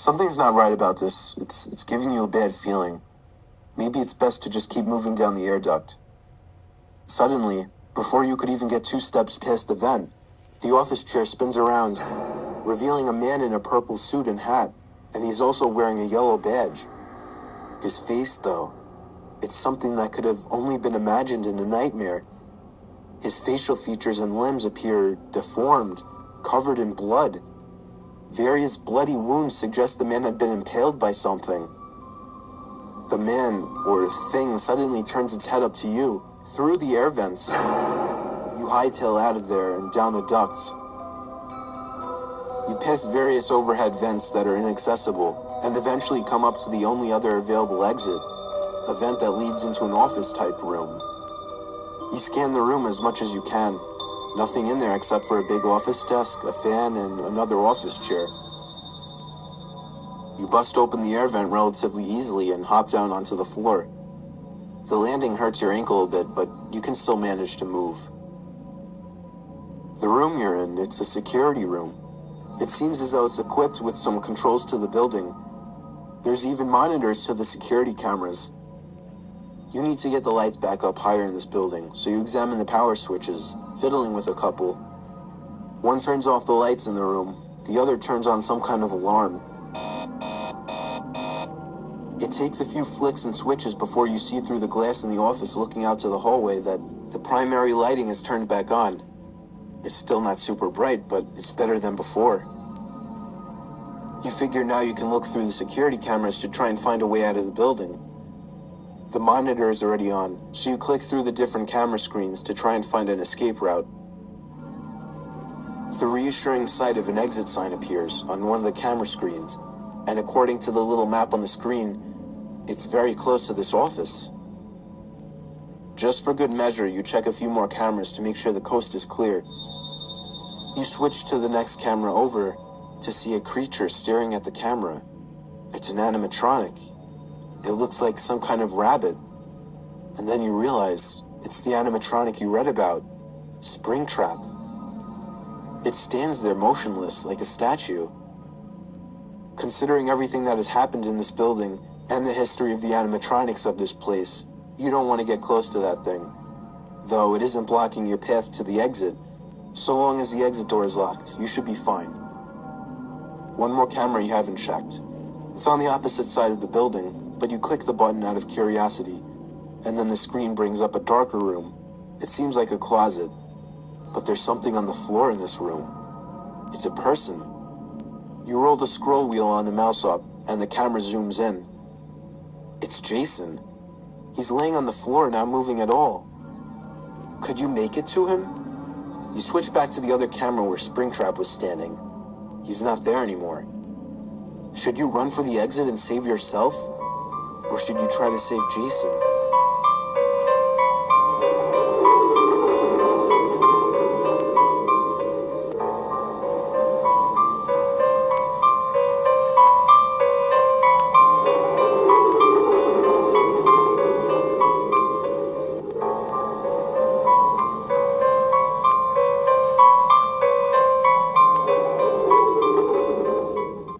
Something's not right about this. It's giving you a bad feeling. Maybe it's best to just keep moving down the air duct. Suddenly, before you could even get 2 steps past the vent, the office chair spins around, revealing a man in a purple suit and hat, and he's also wearing a yellow badge. His face, though, it's something that could have only been imagined in a nightmare. His facial features and limbs appear deformed, covered in blood. Various bloody wounds suggest the man had been impaled by something. The man, or thing, suddenly turns its head up to you, through the air vents. You hightail out of there and down the ducts. You pass various overhead vents that are inaccessible, and eventually come up to the only other available exit, a vent that leads into an office-type room. You scan the room as much as you can. Nothing in there except for a big office desk, a fan, and another office chair. You bust open the air vent relatively easily and hop down onto the floor. The landing hurts your ankle a bit, but you can still manage to move. The room you're in, it's a security room. It seems as though it's equipped with some controls to the building. There's even monitors to the security cameras. You need to get the lights back up higher in this building, so you examine the power switches, fiddling with a couple. One turns off the lights in the room, the other turns on some kind of alarm. It takes a few flicks and switches before you see through the glass in the office looking out to the hallway that the primary lighting is turned back on. It's still not super bright, but it's better than before. You figure now you can look through the security cameras to try and find a way out of the building. The monitor is already on, so you click through the different camera screens to try and find an escape route. The reassuring sight of an exit sign appears on one of the camera screens, and according to the little map on the screen, it's very close to this office. Just for good measure, you check a few more cameras to make sure the coast is clear. You switch to the next camera over to see a creature staring at the camera. It's an animatronic. It looks like some kind of rabbit. And then you realize it's the animatronic you read about, Springtrap. It stands there motionless like a statue. Considering everything that has happened in this building and the history of the animatronics of this place, you don't want to get close to that thing. Though it isn't blocking your path to the exit, so long as the exit door is locked, you should be fine. One more camera you haven't checked. It's on the opposite side of the building, but you click the button out of curiosity, and then the screen brings up a darker room. It seems like a closet, but there's something on the floor in this room. It's a person. You roll the scroll wheel on the mouse up, and the camera zooms in. It's Jason. He's laying on the floor, not moving at all. Could you make it to him? You switch back to the other camera where Springtrap was standing. He's not there anymore. Should you run for the exit and save yourself? Or should you try to save Jason?